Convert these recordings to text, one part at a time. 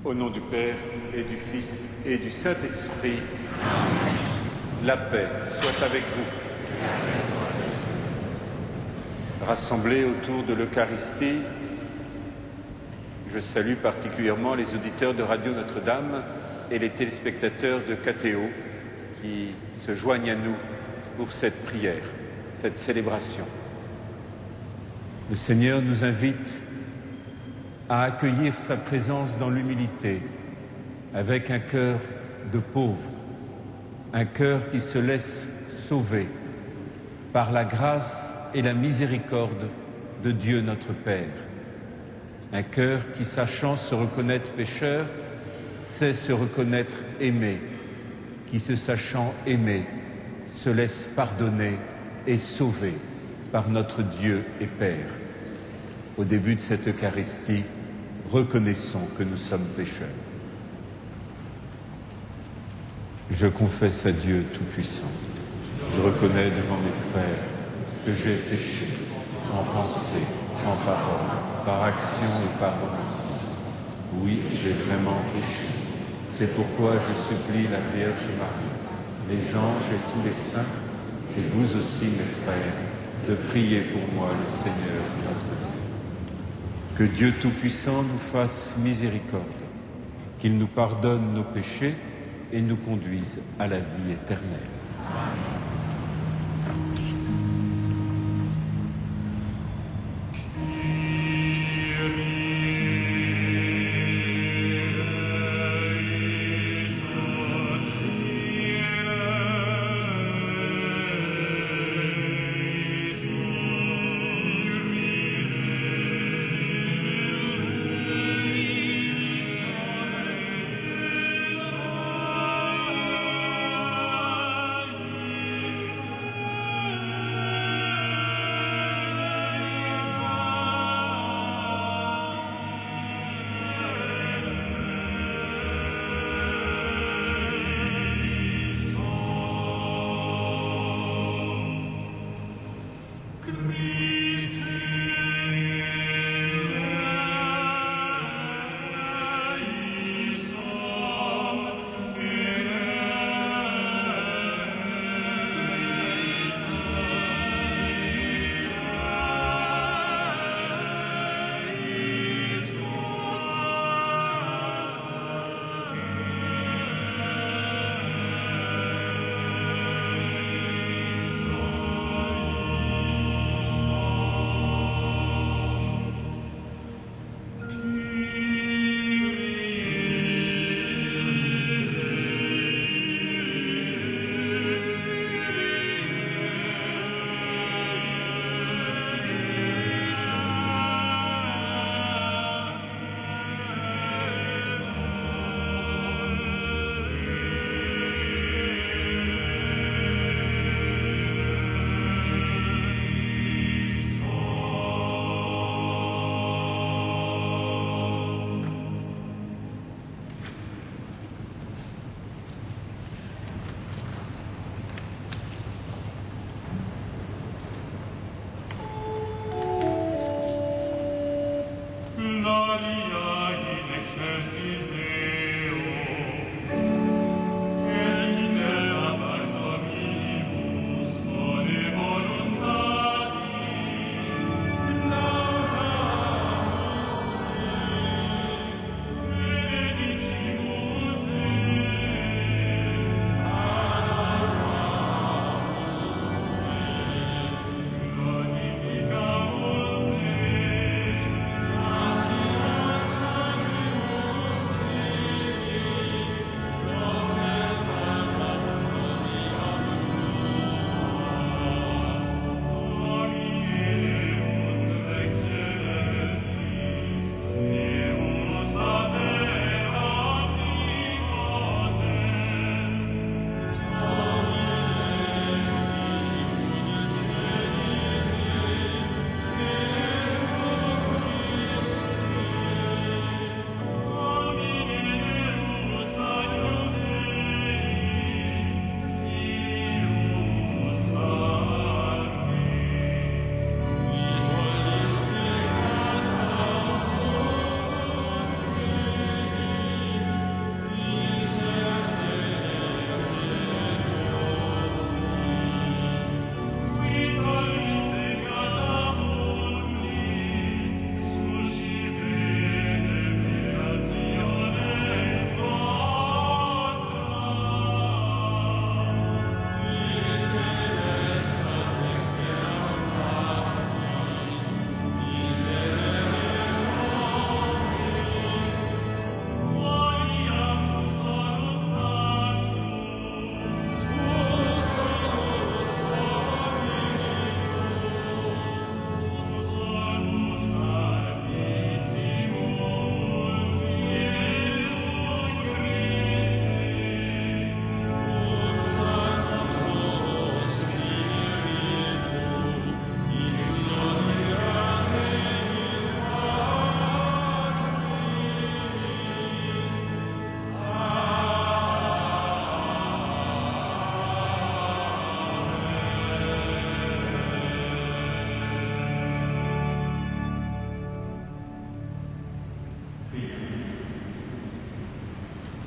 Au nom du Père et du Fils et du Saint-Esprit, la paix soit avec vous. Rassemblés autour de l'Eucharistie, je salue particulièrement les auditeurs de Radio Notre-Dame et les téléspectateurs de KTO qui se joignent à nous pour cette prière, cette célébration. Le Seigneur nous invite à accueillir sa présence dans l'humilité, avec un cœur de pauvre, un cœur qui se laisse sauver par la grâce et la miséricorde de Dieu notre Père. Un cœur qui, sachant se reconnaître pécheur, sait se reconnaître aimé, qui, se sachant aimé, se laisse pardonner et sauver par notre Dieu et Père. Au début de cette Eucharistie, reconnaissons que nous sommes pécheurs. Je confesse à Dieu Tout-Puissant. Je reconnais devant mes frères que j'ai péché en pensée, en parole, par action et par omission. Oui, j'ai vraiment péché. C'est pourquoi je supplie la Vierge Marie, les anges et tous les saints, et vous aussi, mes frères, de prier pour moi, le Seigneur notre Dieu. Que Dieu Tout-Puissant nous fasse miséricorde, qu'il nous pardonne nos péchés et nous conduise à la vie éternelle. Amen.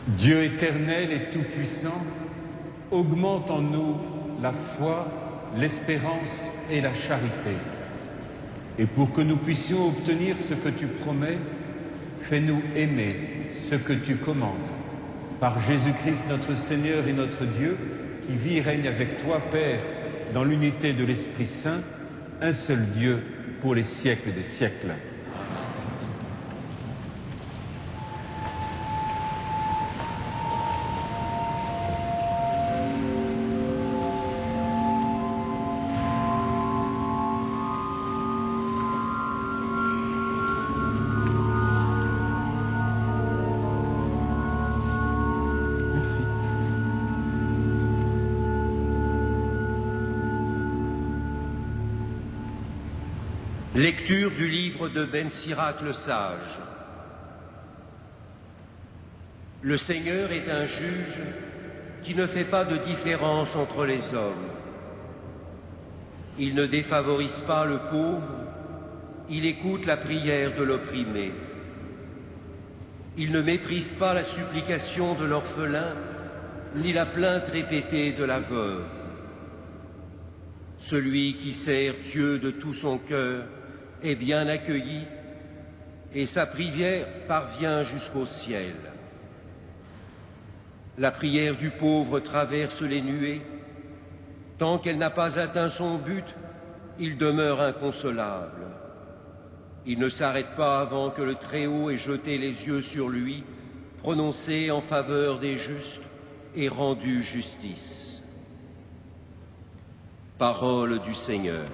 Dieu éternel et tout-puissant, augmente en nous la foi, l'espérance et la charité. Et pour que nous puissions obtenir ce que tu promets, fais-nous aimer ce que tu commandes. Par Jésus-Christ notre Seigneur et notre Dieu, qui vit et règne avec toi, Père, dans l'unité de l'Esprit Saint, un seul Dieu, pour les siècles des siècles. Merci. Lecture du livre de Ben Sirac le Sage. Le Seigneur est un juge qui ne fait pas de différence entre les hommes. Il ne défavorise pas le pauvre, il écoute la prière de l'opprimé. Il ne méprise pas la supplication de l'orphelin, ni la plainte répétée de la veuve. Celui qui sert Dieu de tout son cœur est bien accueilli, et sa prière parvient jusqu'au ciel. La prière du pauvre traverse les nuées. Tant qu'elle n'a pas atteint son but, il demeure inconsolable. Il ne s'arrête pas avant que le Très-Haut ait jeté les yeux sur lui, prononcé en faveur des justes et rendu justice. Parole du Seigneur.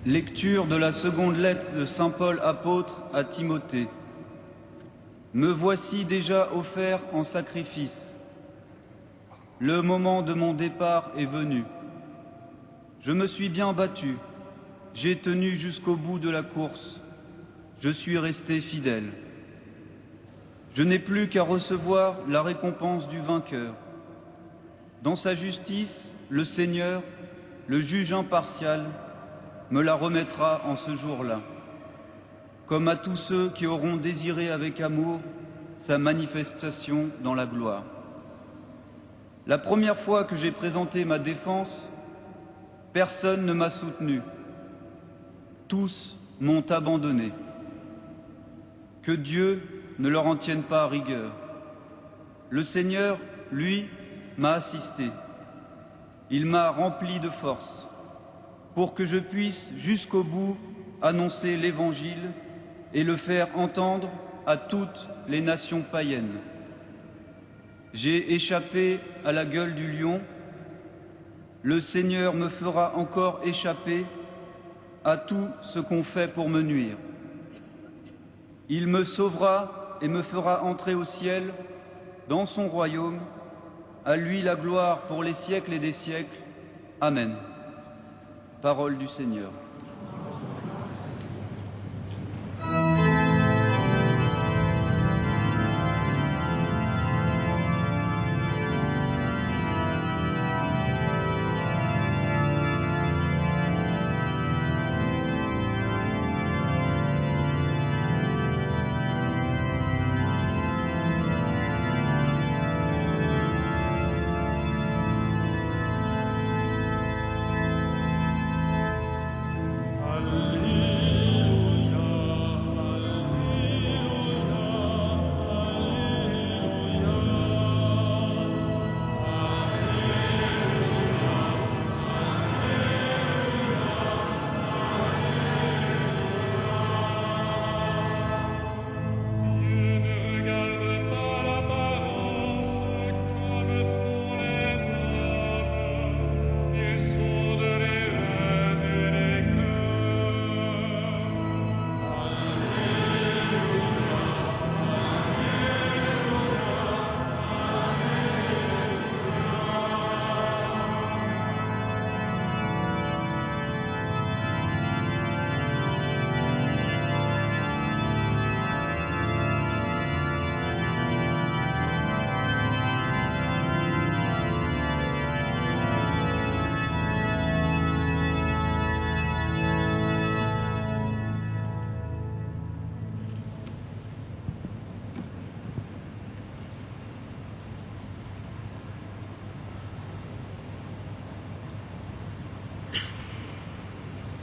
Lecture de la seconde lettre de saint Paul apôtre à Timothée. Me voici déjà offert en sacrifice. Le moment de mon départ est venu. Je me suis bien battu. J'ai tenu jusqu'au bout de la course. Je suis resté fidèle. Je n'ai plus qu'à recevoir la récompense du vainqueur. Dans sa justice, le Seigneur, le juge impartial, me la remettra en ce jour-là, comme à tous ceux qui auront désiré avec amour sa manifestation dans la gloire. La première fois que j'ai présenté ma défense, personne ne m'a soutenu. Tous m'ont abandonné. Que Dieu ne leur en tienne pas rigueur. Le Seigneur, lui, m'a assisté. Il m'a rempli de force pour que je puisse jusqu'au bout annoncer l'Évangile et le faire entendre à toutes les nations païennes. J'ai échappé à la gueule du lion. Le Seigneur me fera encore échapper à tout ce qu'on fait pour me nuire. Il me sauvera et me fera entrer au ciel, dans son royaume. À lui la gloire pour les siècles et des siècles. Amen. Parole du Seigneur.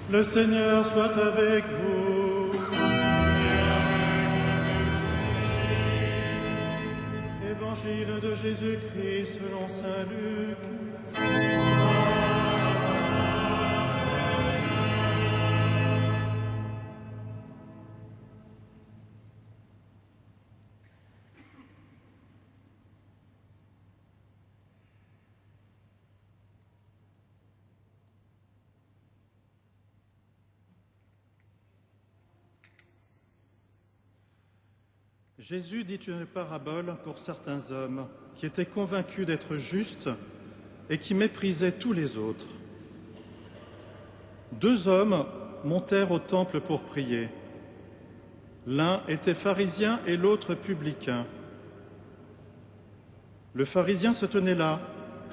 Le Seigneur soit avec vous. Évangile de Jésus-Christ selon saint Luc. Jésus dit une parabole pour certains hommes qui étaient convaincus d'être justes et qui méprisaient tous les autres. 2 hommes montèrent au temple pour prier. L'un était pharisien et l'autre publicain. Le pharisien se tenait là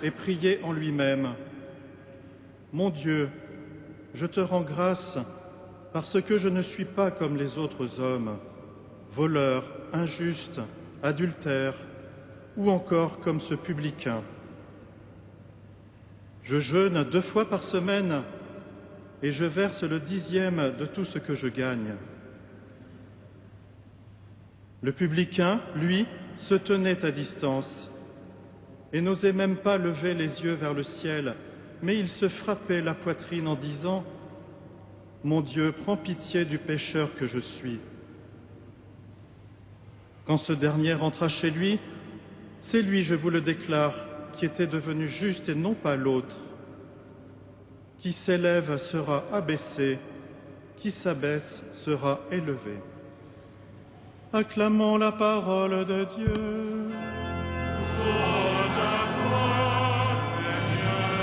et priait en lui-même. « Mon Dieu, je te rends grâce parce que je ne suis pas comme les autres hommes, voleur, injuste, adultère, ou encore comme ce publicain. Je jeûne 2 fois par semaine et je verse le 10e de tout ce que je gagne. » Le publicain, lui, se tenait à distance et n'osait même pas lever les yeux vers le ciel, mais il se frappait la poitrine en disant « Mon Dieu, prends pitié du pécheur que je suis. » Quand ce dernier rentra chez lui, c'est lui, je vous le déclare, qui était devenu juste et non pas l'autre. Qui s'élève sera abaissé, qui s'abaisse sera élevé. Acclamons la parole de Dieu. Louange à toi, Seigneur Jésus.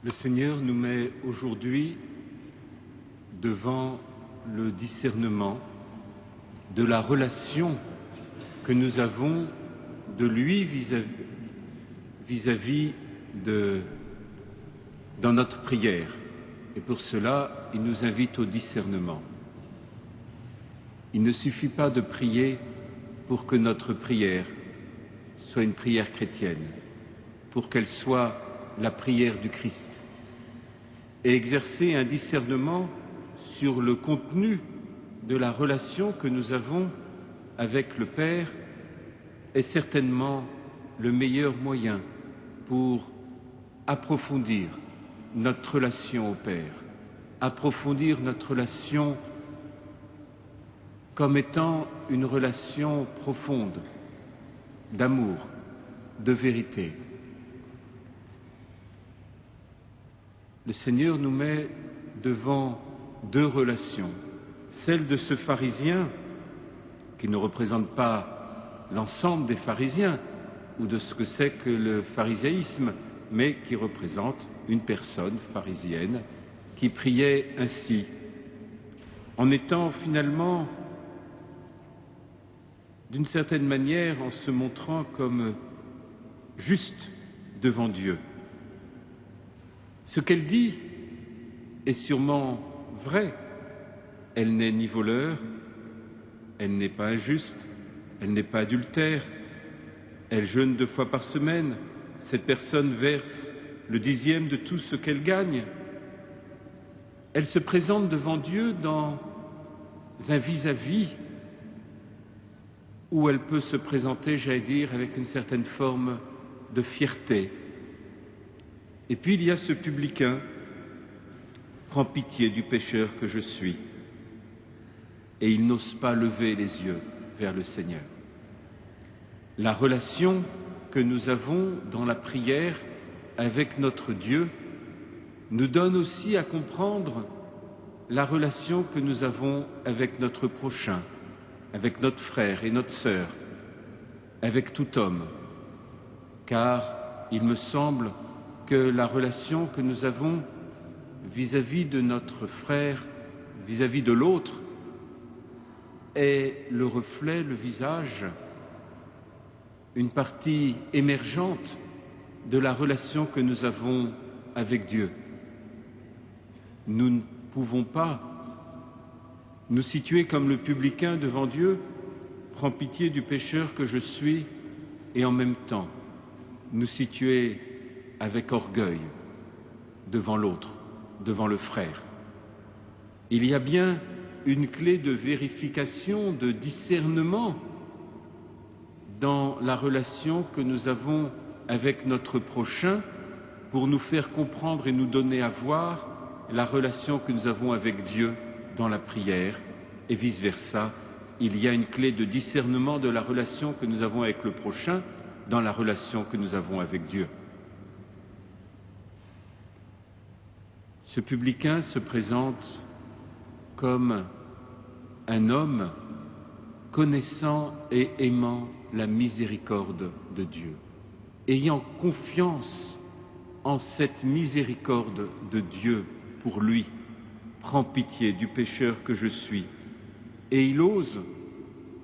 Le Seigneur nous met aujourd'hui devant le discernement de la relation que nous avons de lui vis-à-vis dans notre prière. Et pour cela, il nous invite au discernement. Il ne suffit pas de prier pour que notre prière soit une prière chrétienne, pour qu'elle soit la prière du Christ, et exercer un discernement sur le contenu de la relation que nous avons avec le Père est certainement le meilleur moyen pour approfondir notre relation au Père, approfondir notre relation comme étant une relation profonde d'amour, de vérité. Le Seigneur nous met devant deux relations. Celle de ce pharisien, qui ne représente pas l'ensemble des pharisiens ou de ce que c'est que le pharisaïsme, mais qui représente une personne pharisienne qui priait ainsi, en étant finalement, d'une certaine manière, en se montrant comme juste devant Dieu. Ce qu'elle dit est sûrement vrai. Elle n'est ni voleur, elle n'est pas injuste, elle n'est pas adultère, elle jeûne 2 fois par semaine, cette personne verse le 10e de tout ce qu'elle gagne. Elle se présente devant Dieu dans un vis-à-vis où elle peut se présenter, j'allais dire, avec une certaine forme de fierté. Et puis il y a ce publicain, prends pitié du pécheur que je suis. Et il n'ose pas lever les yeux vers le Seigneur. La relation que nous avons dans la prière avec notre Dieu nous donne aussi à comprendre la relation que nous avons avec notre prochain, avec notre frère et notre sœur, avec tout homme. Car il me semble que la relation que nous avons vis-à-vis de notre frère, vis-à-vis de l'autre, est le reflet, le visage, une partie émergente de la relation que nous avons avec Dieu. Nous ne pouvons pas nous situer comme le publicain devant Dieu, prends pitié du pécheur que je suis, et en même temps nous situer avec orgueil devant l'autre, devant le frère. Il y a bien une clé de vérification, de discernement dans la relation que nous avons avec notre prochain pour nous faire comprendre et nous donner à voir la relation que nous avons avec Dieu dans la prière et vice-versa. Il y a une clé de discernement de la relation que nous avons avec le prochain dans la relation que nous avons avec Dieu. Ce publicain se présente comme un homme connaissant et aimant la miséricorde de Dieu, ayant confiance en cette miséricorde de Dieu pour lui, prends pitié du pécheur que je suis, et il ose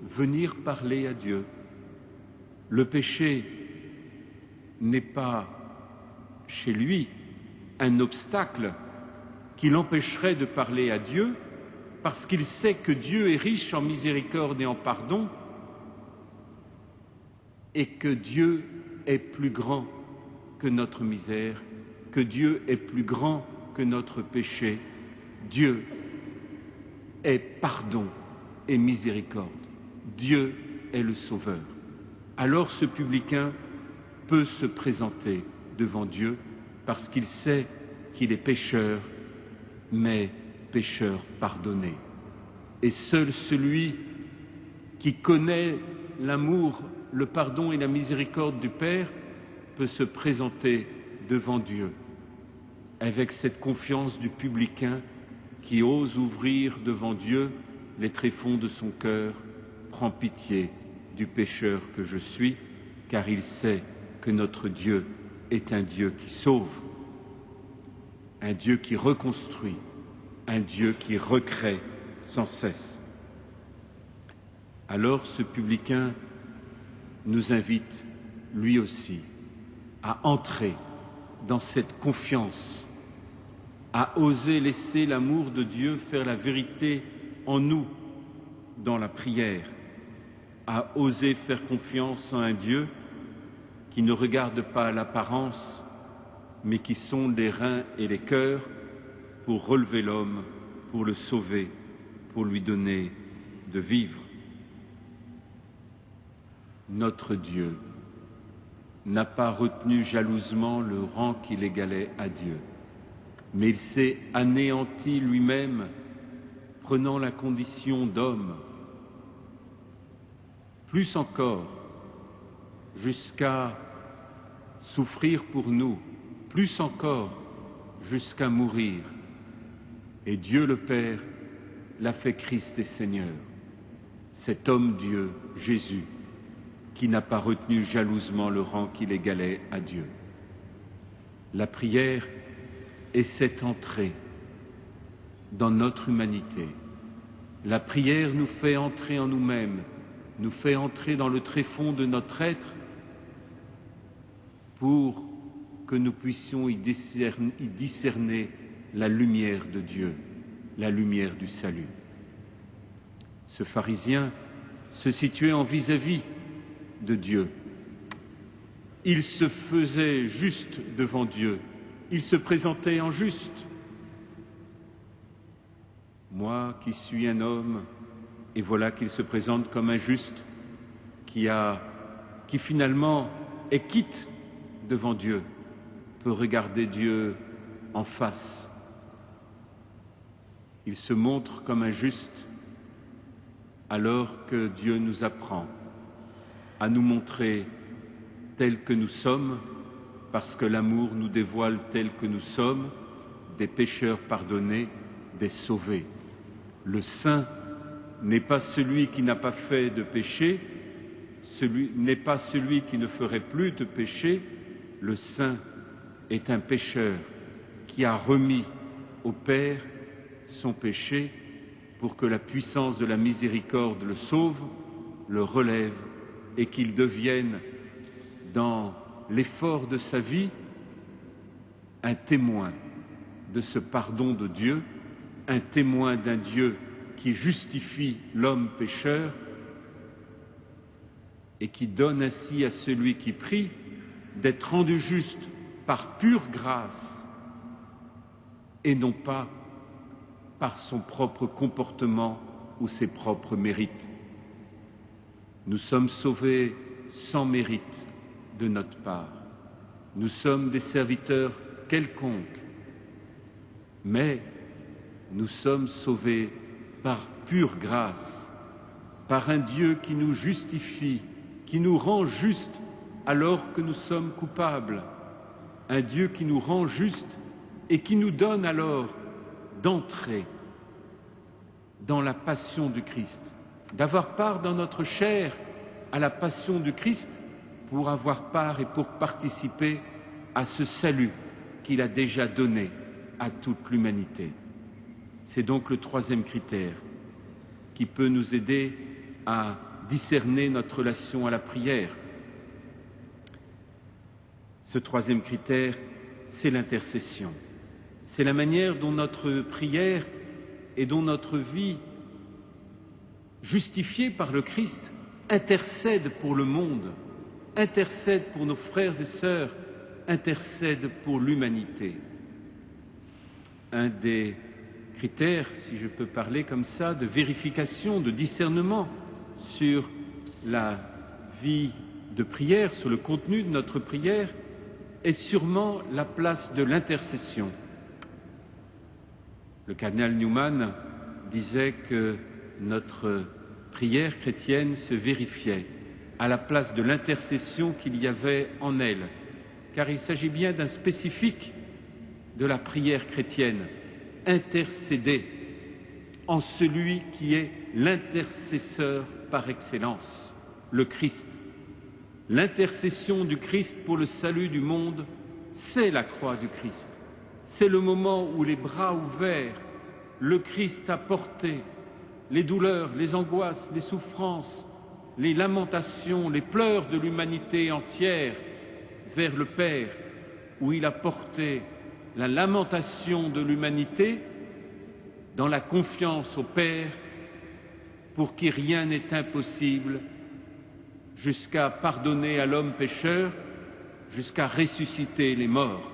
venir parler à Dieu. Le péché n'est pas chez lui un obstacle qui l'empêcherait de parler à Dieu, parce qu'il sait que Dieu est riche en miséricorde et en pardon, et que Dieu est plus grand que notre misère, que Dieu est plus grand que notre péché. Dieu est pardon et miséricorde. Dieu est le Sauveur. Alors ce publicain peut se présenter devant Dieu parce qu'il sait qu'il est pécheur, mais pécheur pardonné. Et seul celui qui connaît l'amour, le pardon et la miséricorde du Père peut se présenter devant Dieu avec cette confiance du publicain qui ose ouvrir devant Dieu les tréfonds de son cœur. Prends pitié du pécheur que je suis, car il sait que notre Dieu est un Dieu qui sauve, un Dieu qui reconstruit, un Dieu qui recrée sans cesse. Alors ce publicain nous invite, lui aussi, à entrer dans cette confiance, à oser laisser l'amour de Dieu faire la vérité en nous dans la prière, à oser faire confiance en un Dieu qui ne regarde pas l'apparence, mais qui sonde les reins et les cœurs pour relever l'homme, pour le sauver, pour lui donner de vivre. Notre Dieu n'a pas retenu jalousement le rang qu'il égalait à Dieu, mais il s'est anéanti lui-même, prenant la condition d'homme, plus encore, jusqu'à souffrir pour nous, plus encore, jusqu'à mourir. Et Dieu le Père l'a fait Christ et Seigneur, cet homme Dieu, Jésus, qui n'a pas retenu jalousement le rang qu'il égalait à Dieu. La prière est cette entrée dans notre humanité. La prière nous fait entrer en nous-mêmes, nous fait entrer dans le tréfonds de notre être pour que nous puissions y discerner la lumière de Dieu, la lumière du salut. Ce pharisien se situait en vis-à-vis de Dieu. Il se faisait juste devant Dieu, il se présentait en juste. Moi qui suis un homme, et voilà qu'il se présente comme un juste qui finalement est quitte devant Dieu, peut regarder Dieu en face. Il se montre comme un juste alors que Dieu nous apprend à nous montrer tels que nous sommes, parce que l'amour nous dévoile tels que nous sommes, des pécheurs pardonnés, des sauvés. Le saint n'est pas celui qui n'a pas fait de péché, n'est pas celui qui ne ferait plus de péché. Le saint est un pécheur qui a remis au Père son péché pour que la puissance de la miséricorde le sauve, le relève et qu'il devienne, dans l'effort de sa vie, un témoin de ce pardon de Dieu, un témoin d'un Dieu qui justifie l'homme pécheur et qui donne ainsi à celui qui prie d'être rendu juste par pure grâce et non pas par son propre comportement ou ses propres mérites. Nous sommes sauvés sans mérite de notre part. Nous sommes des serviteurs quelconques, mais nous sommes sauvés par pure grâce, par un Dieu qui nous justifie, qui nous rend justes alors que nous sommes coupables, un Dieu qui nous rend justes et qui nous donne alors d'entrer dans la passion du Christ, d'avoir part dans notre chair à la passion du Christ pour avoir part et pour participer à ce salut qu'il a déjà donné à toute l'humanité. C'est donc le troisième critère qui peut nous aider à discerner notre relation à la prière. Ce troisième critère, c'est l'intercession. C'est la manière dont notre prière et dont notre vie, justifiée par le Christ, intercède pour le monde, intercède pour nos frères et sœurs, intercède pour l'humanité. Un des critère, si je peux parler comme ça, de vérification, de discernement sur la vie de prière, sur le contenu de notre prière, est sûrement la place de l'intercession. Le cardinal Newman disait que notre prière chrétienne se vérifiait à la place de l'intercession qu'il y avait en elle, car il s'agit bien d'un spécifique de la prière chrétienne, intercéder en celui qui est l'intercesseur par excellence, le Christ. L'intercession du Christ pour le salut du monde, c'est la croix du Christ. C'est le moment où les bras ouverts, le Christ a porté les douleurs, les angoisses, les souffrances, les lamentations, les pleurs de l'humanité entière vers le Père, où il a porté la lamentation de l'humanité dans la confiance au Père, pour qui rien n'est impossible, jusqu'à pardonner à l'homme pécheur, jusqu'à ressusciter les morts.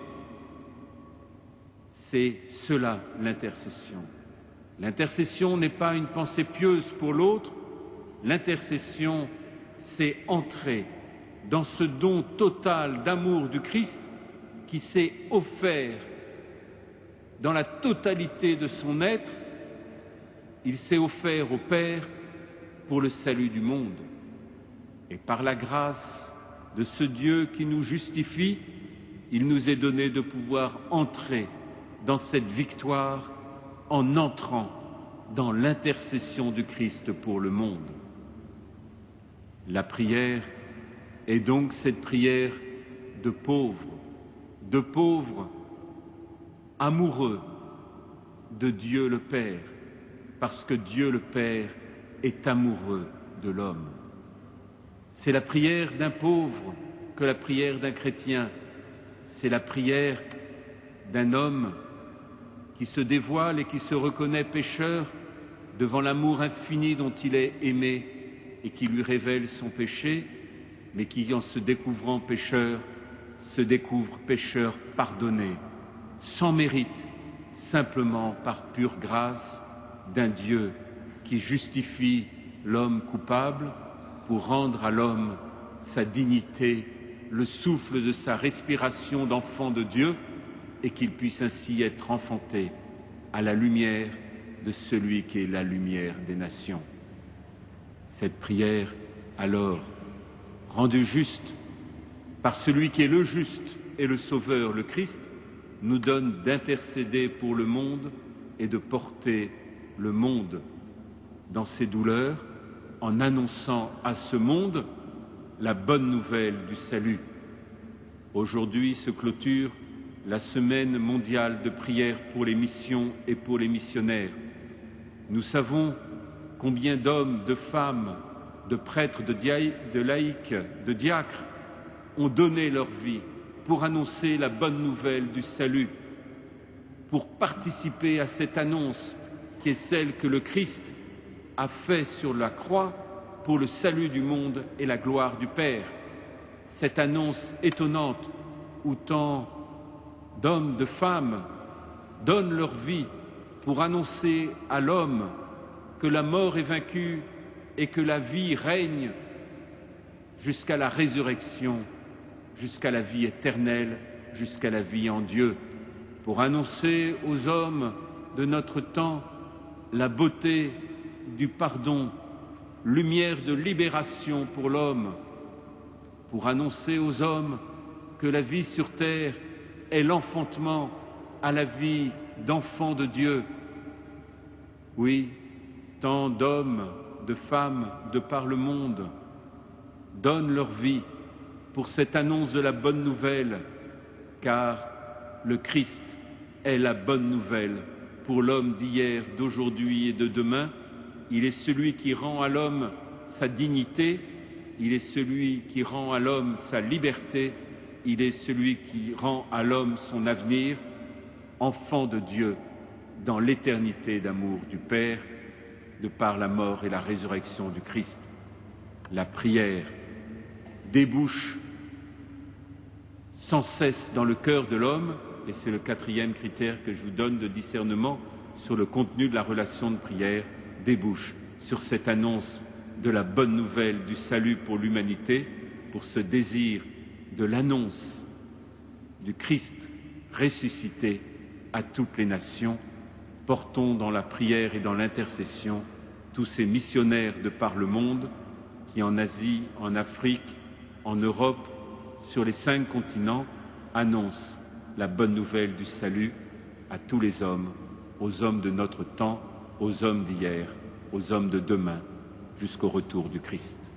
C'est cela l'intercession. L'intercession n'est pas une pensée pieuse pour l'autre, l'intercession, c'est entrer dans ce don total d'amour du Christ qui s'est offert dans la totalité de son être. Il s'est offert au Père pour le salut du monde. Et par la grâce de ce Dieu qui nous justifie, il nous est donné de pouvoir entrer dans cette victoire en entrant dans l'intercession du Christ pour le monde. La prière est donc cette prière de pauvres amoureux de Dieu le Père, parce que Dieu le Père est amoureux de l'homme. C'est la prière d'un pauvre que la prière d'un chrétien. C'est la prière d'un homme qui se dévoile et qui se reconnaît pécheur devant l'amour infini dont il est aimé et qui lui révèle son péché, mais qui, en se découvrant pécheur, se découvre pécheur pardonné, sans mérite, simplement par pure grâce d'un Dieu qui justifie l'homme coupable pour rendre à l'homme sa dignité, le souffle de sa respiration d'enfant de Dieu, et qu'il puisse ainsi être enfanté à la lumière de celui qui est la lumière des nations. Cette prière, alors, rendue juste par celui qui est le juste et le Sauveur, le Christ, nous donne d'intercéder pour le monde et de porter le monde dans ses douleurs en annonçant à ce monde la bonne nouvelle du salut. Aujourd'hui se clôture la semaine mondiale de prière pour les missions et pour les missionnaires. Nous savons combien d'hommes, de femmes, de prêtres, de laïcs, de diacres ont donné leur vie pour annoncer la bonne nouvelle du salut, pour participer à cette annonce qui est celle que le Christ a faite sur la croix pour le salut du monde et la gloire du Père. Cette annonce étonnante où tant d'hommes, de femmes donnent leur vie pour annoncer à l'homme que la mort est vaincue et que la vie règne jusqu'à la résurrection, jusqu'à la vie éternelle, jusqu'à la vie en Dieu, pour annoncer aux hommes de notre temps la beauté du pardon, lumière de libération pour l'homme, pour annoncer aux hommes que la vie sur terre est l'enfantement à la vie d'enfants de Dieu. Oui, tant d'hommes, de femmes de par le monde donnent leur vie pour cette annonce de la bonne nouvelle, car le Christ est la bonne nouvelle pour l'homme d'hier, d'aujourd'hui et de demain. Il est celui qui rend à l'homme sa dignité, il est celui qui rend à l'homme sa liberté, il est celui qui rend à l'homme son avenir, enfant de Dieu dans l'éternité d'amour du Père, de par la mort et la résurrection du Christ. La prière débouche sans cesse dans le cœur de l'homme, et c'est le quatrième critère que je vous donne de discernement, sur le contenu de la relation de prière débouche sur cette annonce de la bonne nouvelle du salut pour l'humanité, pour ce désir de l'annonce du Christ ressuscité à toutes les nations. Portons dans la prière et dans l'intercession tous ces missionnaires de par le monde qui, en Asie, en Afrique, en Europe, sur les 5 continents, annoncent la bonne nouvelle du salut à tous les hommes, aux hommes de notre temps, aux hommes d'hier, aux hommes de demain, jusqu'au retour du Christ.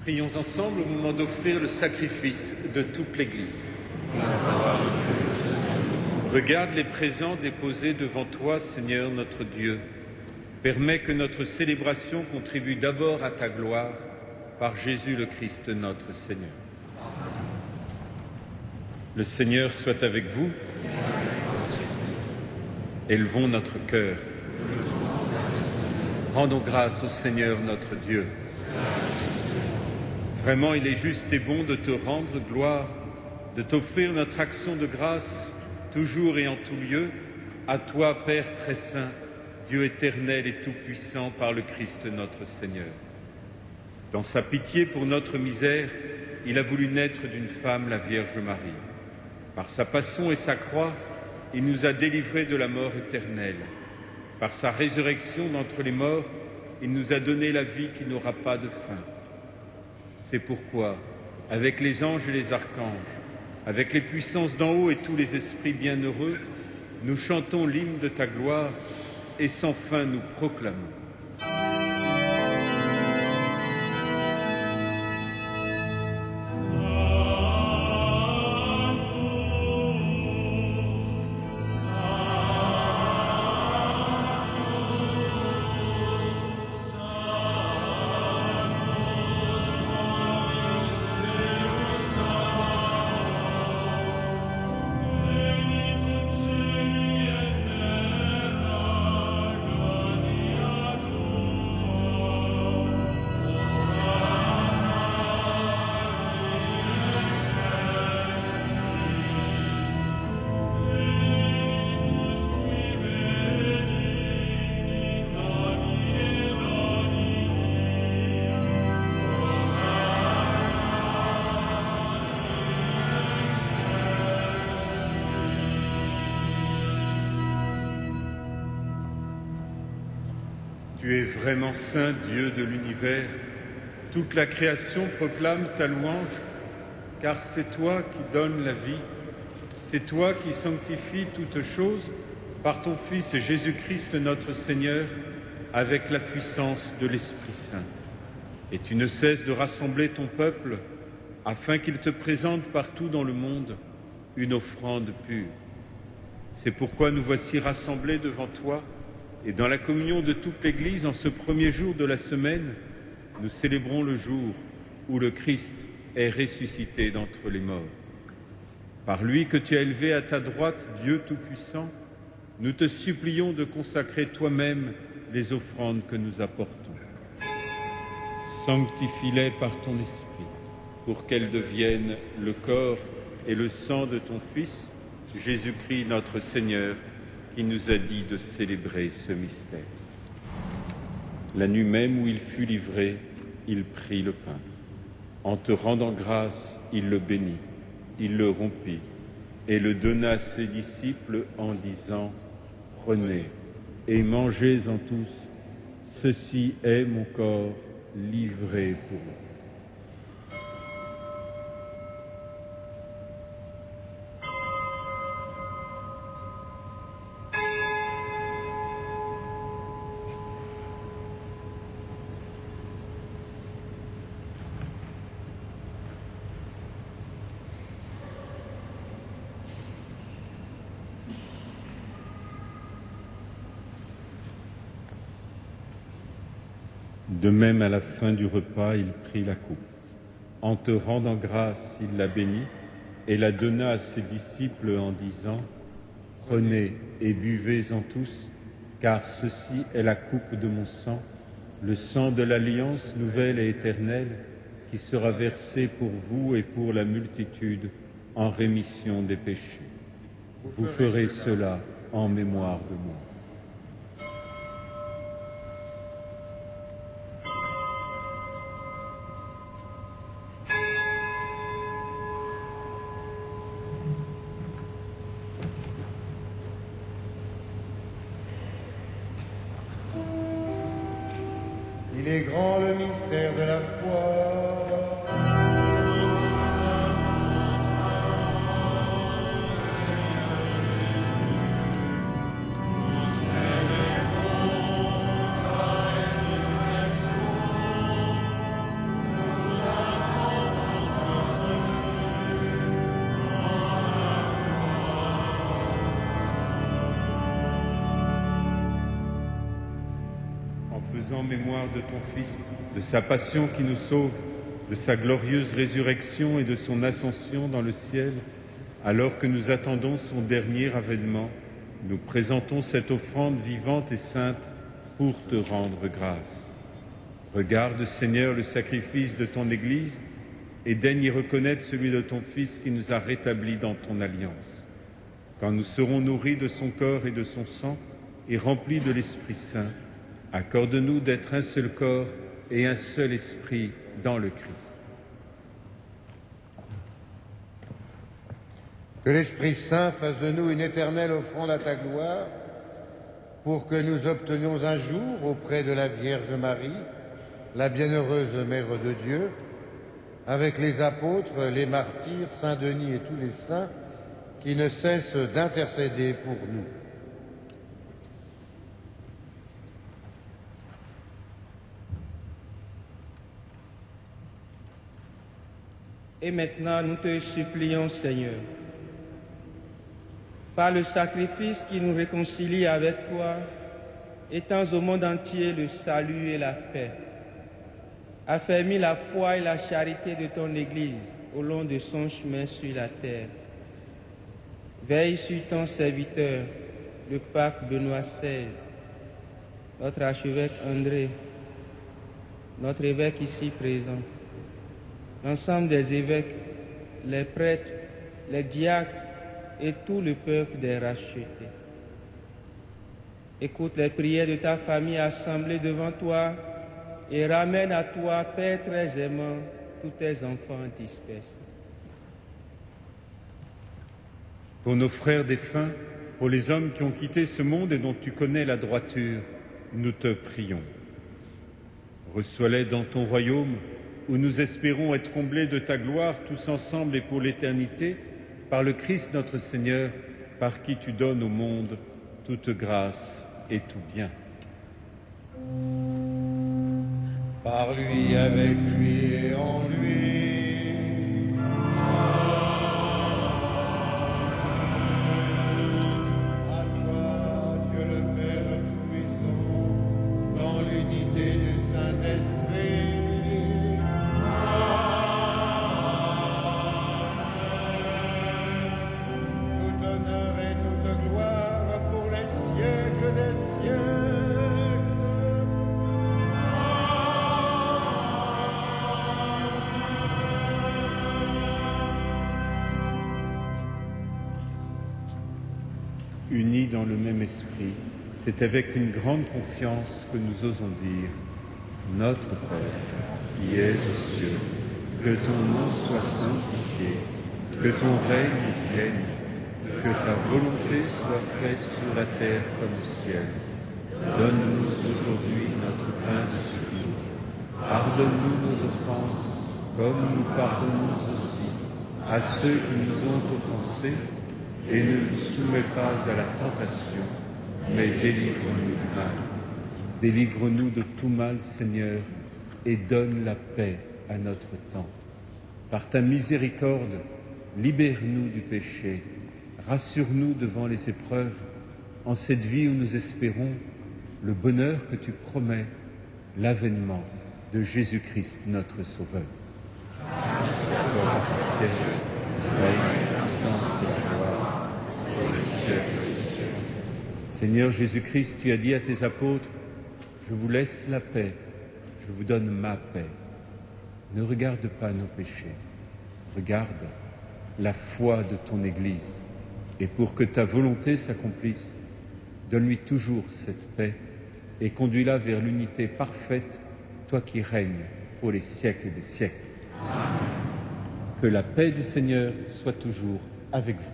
Prions ensemble au moment d'offrir le sacrifice de toute l'Église. Regarde les présents déposés devant toi, Seigneur notre Dieu. Permets que notre célébration contribue d'abord à ta gloire, par Jésus le Christ notre Seigneur. Le Seigneur soit avec vous. Élevons notre cœur. Rendons grâce au Seigneur notre Dieu. Vraiment, il est juste et bon de te rendre gloire, de t'offrir notre action de grâce, toujours et en tout lieu, à toi, Père très saint, Dieu éternel et tout-puissant, par le Christ notre Seigneur. Dans sa pitié pour notre misère, il a voulu naître d'une femme, la Vierge Marie. Par sa passion et sa croix, il nous a délivrés de la mort éternelle. Par sa résurrection d'entre les morts, il nous a donné la vie qui n'aura pas de fin. C'est pourquoi, avec les anges et les archanges, avec les puissances d'en haut et tous les esprits bienheureux, nous chantons l'hymne de ta gloire et sans fin nous proclamons. Tu es vraiment saint, Dieu de l'univers. Toute la création proclame ta louange, car c'est toi qui donnes la vie. C'est toi qui sanctifies toutes choses par ton Fils Jésus-Christ notre Seigneur, avec la puissance de l'Esprit Saint. Et tu ne cesses de rassembler ton peuple afin qu'il te présente partout dans le monde une offrande pure. C'est pourquoi nous voici rassemblés devant toi, et dans la communion de toute l'Église, en ce premier jour de la semaine, nous célébrons le jour où le Christ est ressuscité d'entre les morts. Par lui que tu as élevé à ta droite, Dieu Tout-Puissant, nous te supplions de consacrer toi-même les offrandes que nous apportons. Sanctifie-les par ton Esprit, pour qu'elles deviennent le corps et le sang de ton Fils, Jésus-Christ notre Seigneur, qui nous a dit de célébrer ce mystère. La nuit même où il fut livré, il prit le pain. En te rendant grâce, il le bénit, il le rompit et le donna à ses disciples en disant « Prenez et mangez-en tous, ceci est mon corps livré pour vous. » De même, à la fin du repas, il prit la coupe. En te rendant grâce, il la bénit et la donna à ses disciples en disant « Prenez et buvez-en tous, car ceci est la coupe de mon sang, le sang de l'alliance nouvelle et éternelle, qui sera versé pour vous et pour la multitude en rémission des péchés. Vous ferez cela en mémoire de moi. » Il est grand le mystère de la foi. Nous célébrons ta résurrection. en mémoire de ton Fils, de sa passion qui nous sauve, de sa glorieuse résurrection et de son ascension dans le ciel, alors que nous attendons son dernier avènement, nous présentons cette offrande vivante et sainte pour te rendre grâce. Regarde, Seigneur, le sacrifice de ton Église et daigne y reconnaître celui de ton Fils qui nous a rétablis dans ton alliance. Quand nous serons nourris de son corps et de son sang et remplis de l'Esprit Saint, accorde-nous d'être un seul corps et un seul esprit dans le Christ. Que l'Esprit Saint fasse de nous une éternelle offrande à ta gloire, pour que nous obtenions un jour auprès de la Vierge Marie, la bienheureuse Mère de Dieu, avec les apôtres, les martyrs, Saint Denis et tous les saints, qui ne cessent d'intercéder pour nous. Et maintenant, nous te supplions, Seigneur, par le sacrifice qui nous réconcilie avec toi, étends au monde entier le salut et la paix. Affermis la foi et la charité de ton Église au long de son chemin sur la terre. Veille sur ton serviteur, le pape Benoît XVI, notre archevêque André, notre évêque ici présent, l'ensemble des évêques, les prêtres, les diacres et tout le peuple des rachetés. Écoute les prières de ta famille assemblée devant toi et ramène à toi, Père très aimant, tous tes enfants dispersés. Pour nos frères défunts, pour les hommes qui ont quitté ce monde et dont tu connais la droiture, nous te prions. Reçois-les dans ton royaume, où nous espérons être comblés de ta gloire tous ensemble et pour l'éternité, par le Christ notre Seigneur, par qui tu donnes au monde toute grâce et tout bien. Par lui, avec lui et en lui. À toi, Dieu le Père Tout-Puissant, dans l'unité du Saint-Esprit. Tout honneur et toute gloire pour les siècles des siècles. Unis dans le même esprit, c'est avec une grande confiance que nous osons dire « Notre Père, qui es aux cieux, que ton nom soit sanctifié, que ton règne vienne, que ta volonté soit faite sur la terre comme au ciel. Donne-nous aujourd'hui notre pain de ce jour. Pardonne-nous nos offenses, comme nous pardonnons aussi à ceux qui nous ont offensés, et ne nous soumets pas à la tentation, mais délivre-nous du mal. Délivre-nous de tout mal, Seigneur, et donne la paix à notre temps. Par ta miséricorde, libère-nous du péché, rassure-nous devant les épreuves, en cette vie où nous espérons le bonheur que tu promets, l'avènement de Jésus-Christ notre Sauveur. Grâce à toi, chrétienne, règne, puissance et gloire, au siècle des siècles. Seigneur Jésus-Christ, tu as dit à tes apôtres, je vous laisse la paix, je vous donne ma paix. Ne regarde pas nos péchés, regarde la foi de ton Église. Et pour que ta volonté s'accomplisse, donne-lui toujours cette paix et conduis-la vers l'unité parfaite, toi qui règnes pour les siècles des siècles. Amen. Que la paix du Seigneur soit toujours avec vous.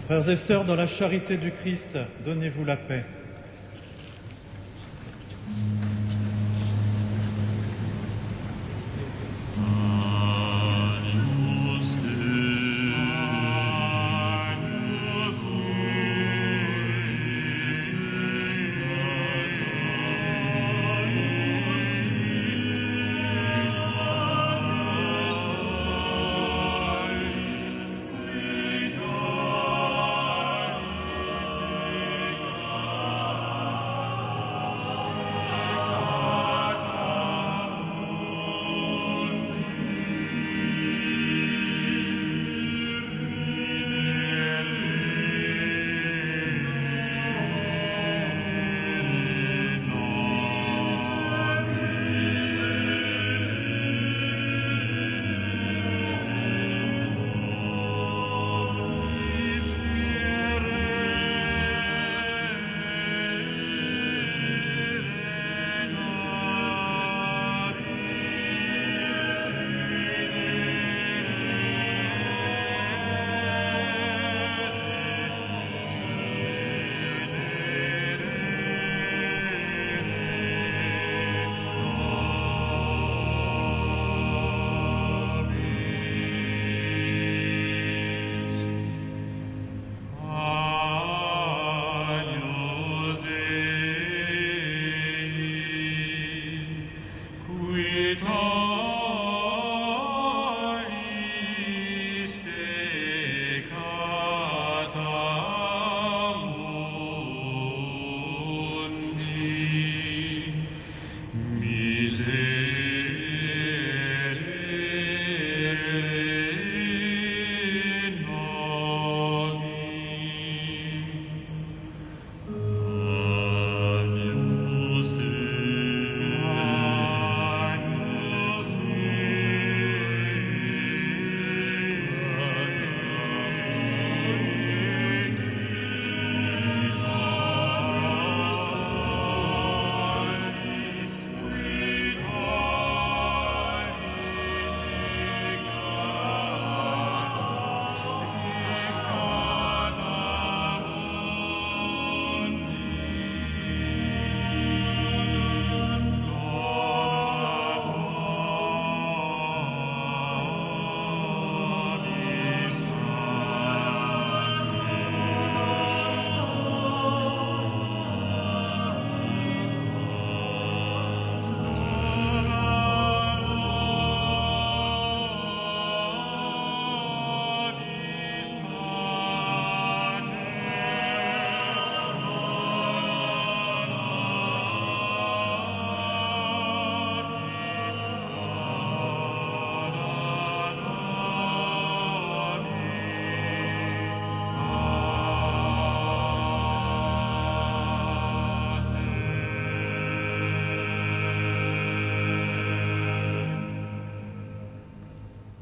Frères et sœurs, dans la charité du Christ, donnez-vous la paix.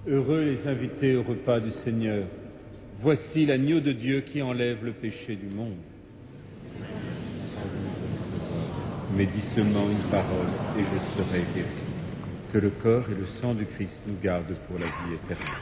Heureux les invités au repas du Seigneur. Voici l'agneau de Dieu qui enlève le péché du monde. Mais dis seulement une parole et je serai guéri. Que le corps et le sang du Christ nous gardent pour la vie éternelle.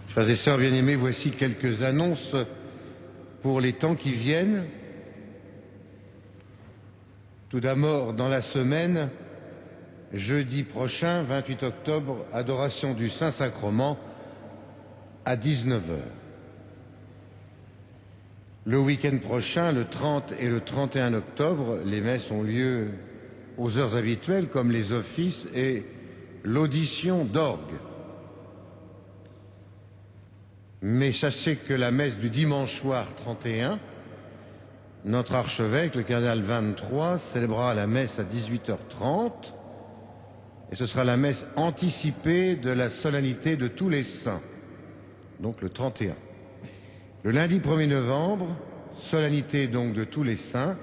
Frères et sœurs bien-aimés, voici quelques annonces pour les temps qui viennent. Tout d'abord, dans la semaine, jeudi prochain, 28 octobre, adoration du Saint-Sacrement à 19 h. Le week-end prochain, le 30 et le 31 octobre, les messes ont lieu aux heures habituelles comme les offices et l'audition d'orgue. Mais sachez que la messe du dimanche soir 31, notre archevêque, le cardinal 23, célébrera la messe à 18h30 et ce sera la messe anticipée de la solennité de tous les saints, donc le 31. Le lundi 1er novembre, solennité donc de tous les saints,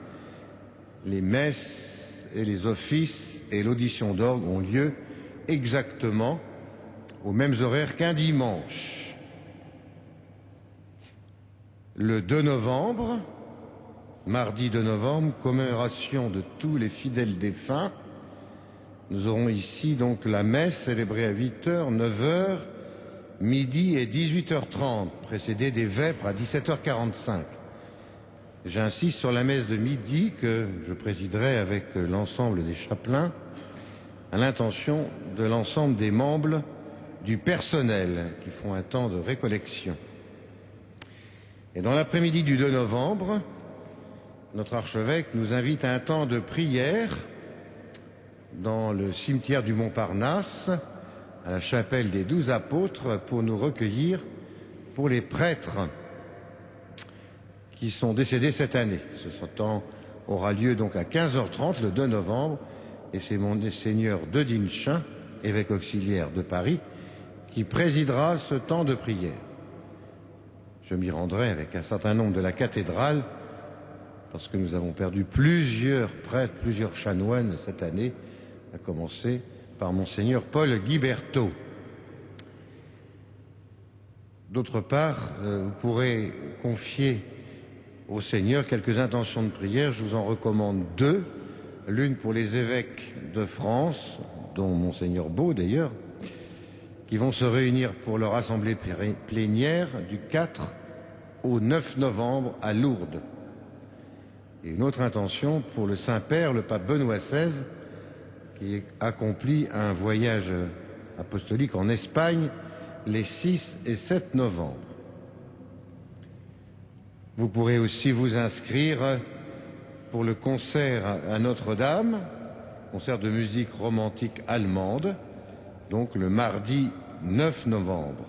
les messes et les offices et l'audition d'orgue ont lieu exactement aux mêmes horaires qu'un dimanche. Le 2 novembre, mardi 2 novembre, commémoration de tous les fidèles défunts. Nous aurons ici donc la messe célébrée à 8 h, 9 h, midi et 18h30, précédée des vêpres à 17h45. J'insiste sur la messe de midi que je présiderai avec l'ensemble des chapelains à l'intention de l'ensemble des membres du personnel qui font un temps de récollection. Et dans l'après-midi du 2 novembre, notre archevêque nous invite à un temps de prière dans le cimetière du Montparnasse, à la chapelle des 12 apôtres, pour nous recueillir pour les prêtres qui sont décédés cette année. Ce temps aura lieu donc à 15h30 le 2 novembre et c'est Monseigneur de Dinchin, évêque auxiliaire de Paris, qui présidera ce temps de prière. Je m'y rendrai avec un certain nombre de la cathédrale parce que nous avons perdu plusieurs prêtres, plusieurs chanoines cette année, à commencer par Monseigneur Paul Guiberto. D'autre part, vous pourrez confier au Seigneur quelques intentions de prière. Je vous en recommande deux. L'une pour les évêques de France, dont Monseigneur Beau d'ailleurs, qui vont se réunir pour leur assemblée plénière du 4 au 9 novembre à Lourdes. Et une autre intention pour le Saint-Père, le pape Benoît XVI, qui accomplit un voyage apostolique en Espagne les 6 et 7 novembre. Vous pourrez aussi vous inscrire pour le concert à Notre-Dame, concert de musique romantique allemande, donc le mardi 9 novembre.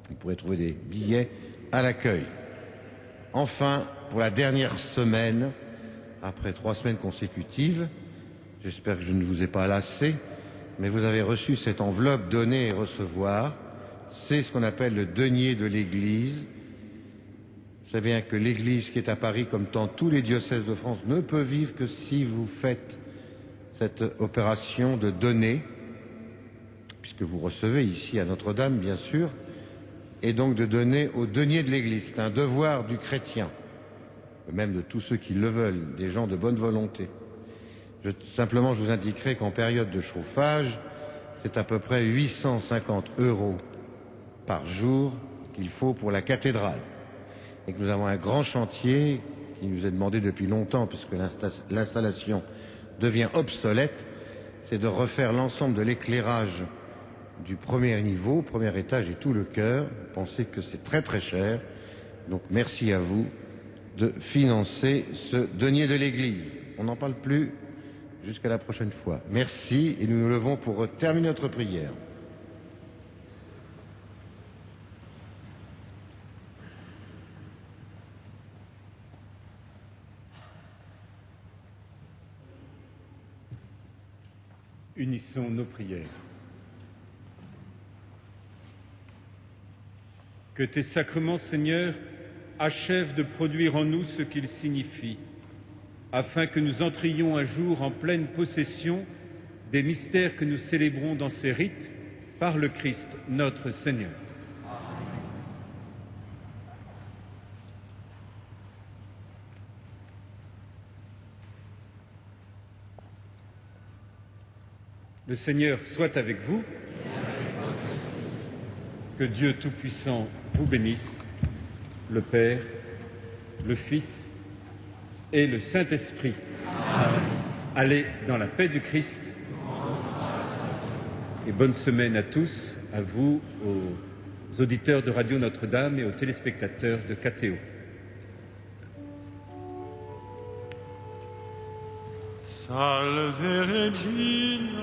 Vous pourrez trouver des billets à l'accueil. Enfin, pour la dernière semaine, après 3 semaines consécutives, j'espère que je ne vous ai pas lassé, mais vous avez reçu cette enveloppe donner et recevoir. C'est ce qu'on appelle le denier de l'Église. Vous savez bien que l'Église qui est à Paris, comme dans tous les diocèses de France, ne peut vivre que si vous faites cette opération de donner, puisque vous recevez ici à Notre-Dame, bien sûr, et donc de donner au denier de l'Église. C'est un devoir du chrétien, même de tous ceux qui le veulent, des gens de bonne volonté. Simplement, je vous indiquerai qu'en période de chauffage, c'est à peu près 850 € par jour qu'il faut pour la cathédrale. Et que nous avons un grand chantier qui nous est demandé depuis longtemps, puisque l'installation devient obsolète, c'est de refaire l'ensemble de l'éclairage du premier niveau, premier étage et tout le chœur. Vous pensez que c'est très très cher. Donc merci à vous de financer ce denier de l'Église. On n'en parle plus jusqu'à la prochaine fois. Merci et nous nous levons pour terminer notre prière. Unissons nos prières. Que tes sacrements, Seigneur, achèvent de produire en nous ce qu'ils signifient, afin que nous entrions un jour en pleine possession des mystères que nous célébrons dans ces rites par le Christ notre Seigneur. Le Seigneur soit avec vous. Que Dieu Tout-Puissant vous bénisse, le Père, le Fils et le Saint-Esprit. Allez dans la paix du Christ et bonne semaine à tous, à vous, aux auditeurs de Radio Notre-Dame et aux téléspectateurs de KTO. Salve Regina.